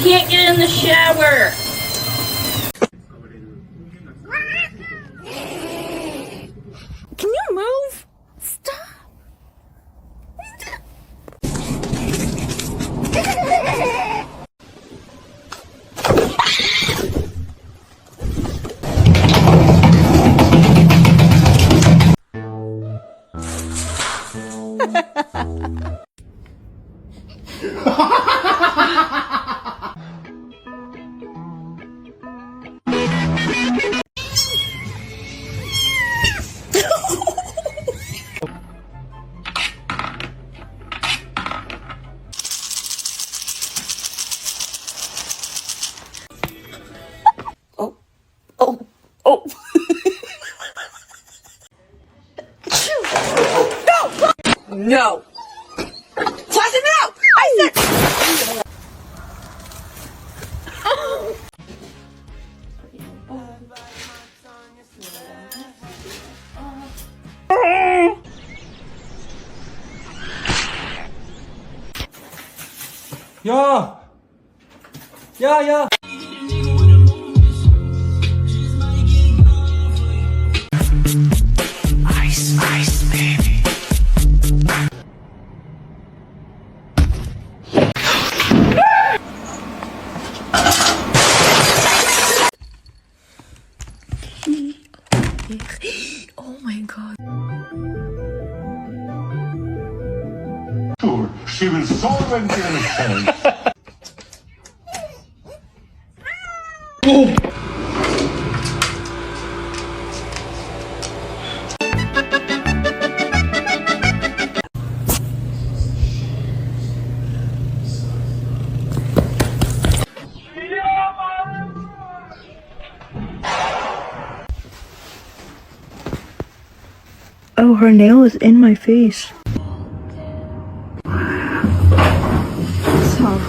can't get in the shower. Can you move? Stop. Oh. No! Totlachen, no! I said... Ja! Ja, ja! Ice, ice, baby. Oh my god. She was solvent in a sense. Oh, her nail is in my face. Stop.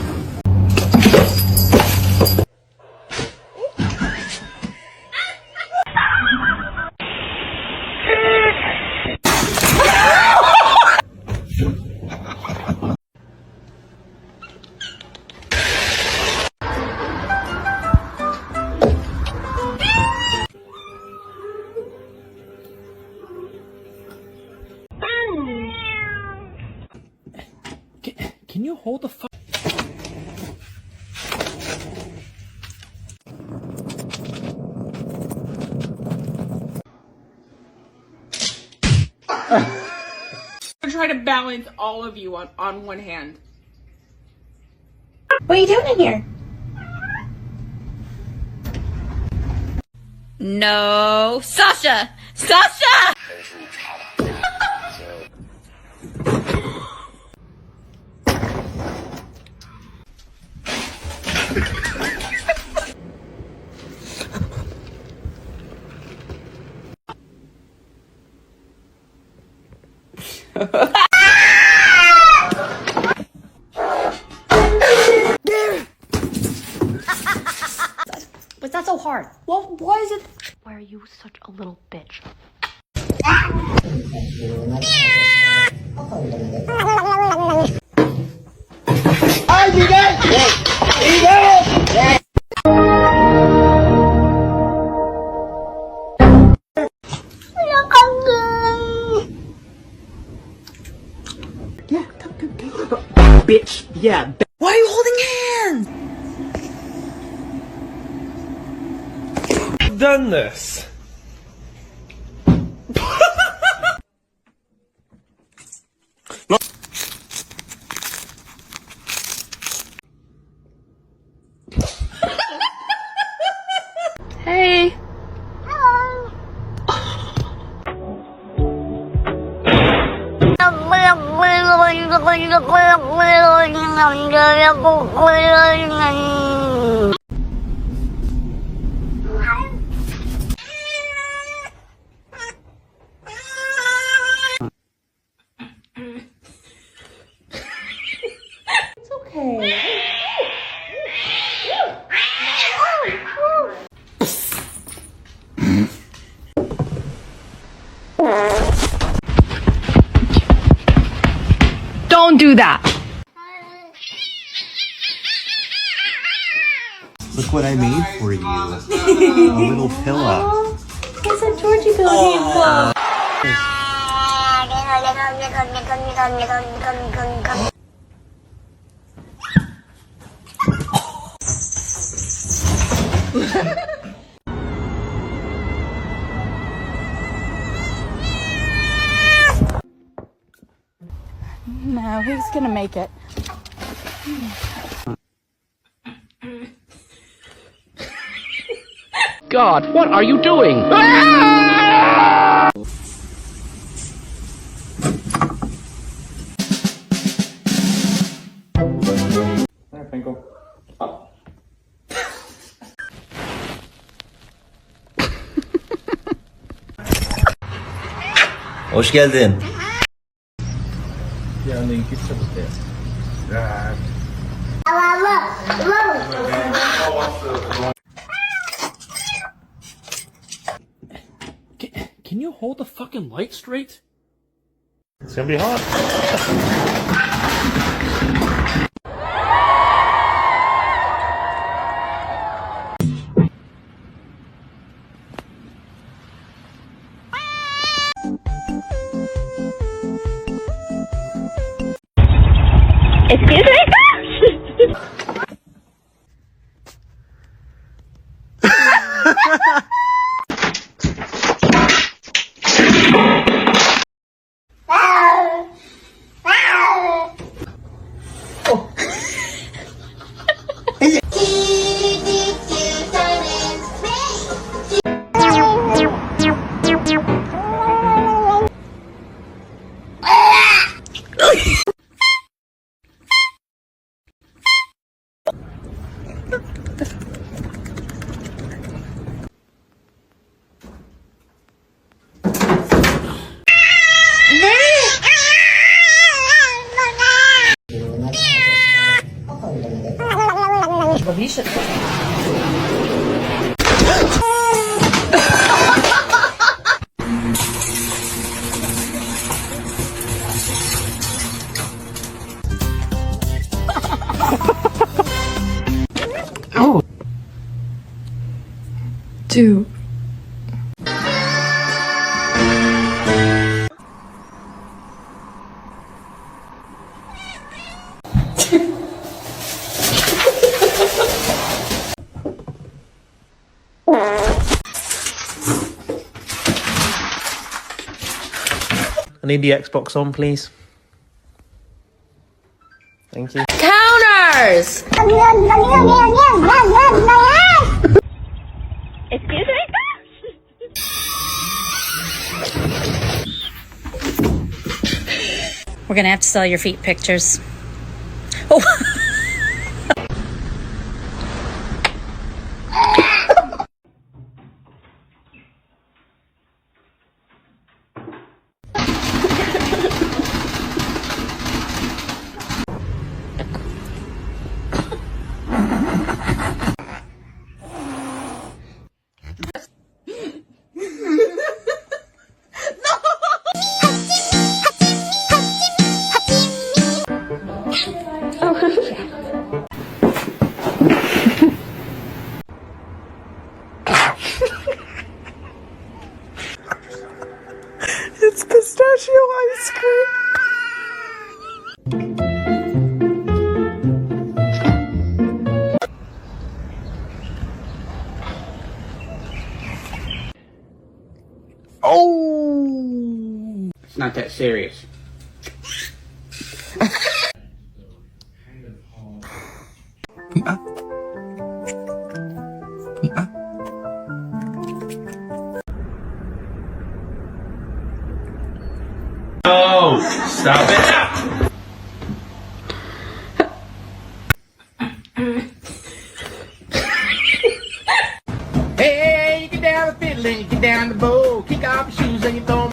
Can you hold the fuck? I'm trying to balance all of you on one hand. What are you doing in here? No. Sasha! Sasha! What's not so hard? Well, why is it? Why are you such a little bitch? Yeah, come. Bitch, yeah. Why are you holding hands? I've done this. Hey. It's okay. Don't do that. Look what I made for you. A little pillow. It's a Georgie Bill. No, he's gonna make it. God, what are you doing? There, Finkel. Up. Hoş geldin. Yani git çabuk ya. Can you hold the fucking light straight? It's gonna be hot. Excuse me? Two. I need the Xbox on, please. Thank you. Counters! Excuse me? We're gonna have to sell your feet pictures. Oh. It's pistachio ice cream. Oh! It's not that serious. Oh, stop it! Hey, you get down the fiddle and you get down the bow. Kick off your shoes and you throw 'em.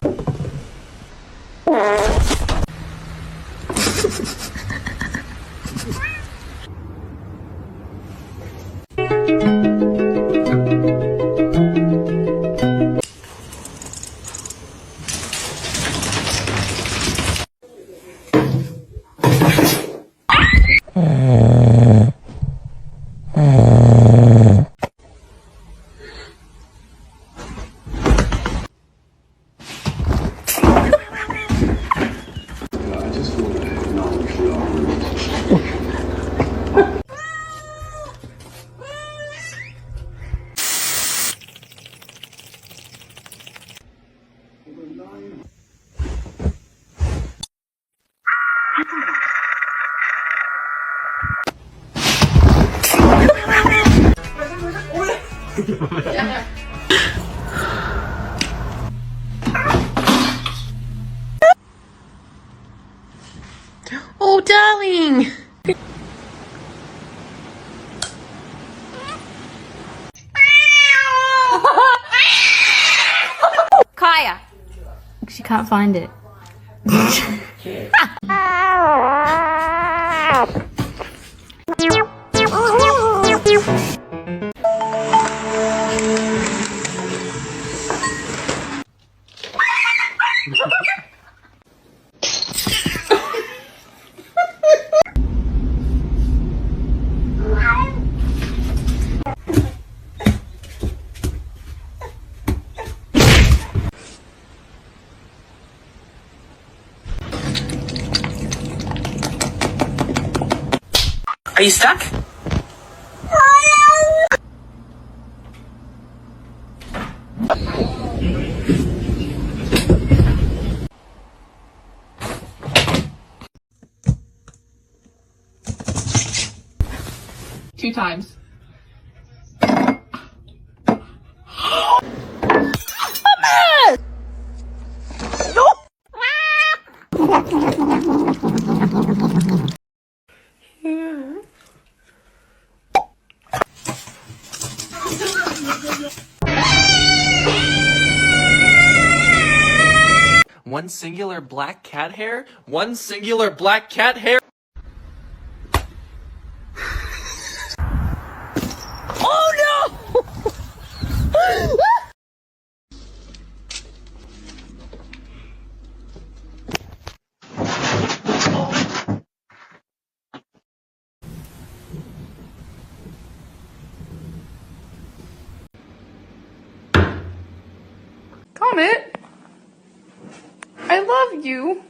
Oh, darling. Kaya. She can't find it. Are you stuck? Two times. One singular black cat hair? One singular black cat hair? Oh no! Comet, I love you.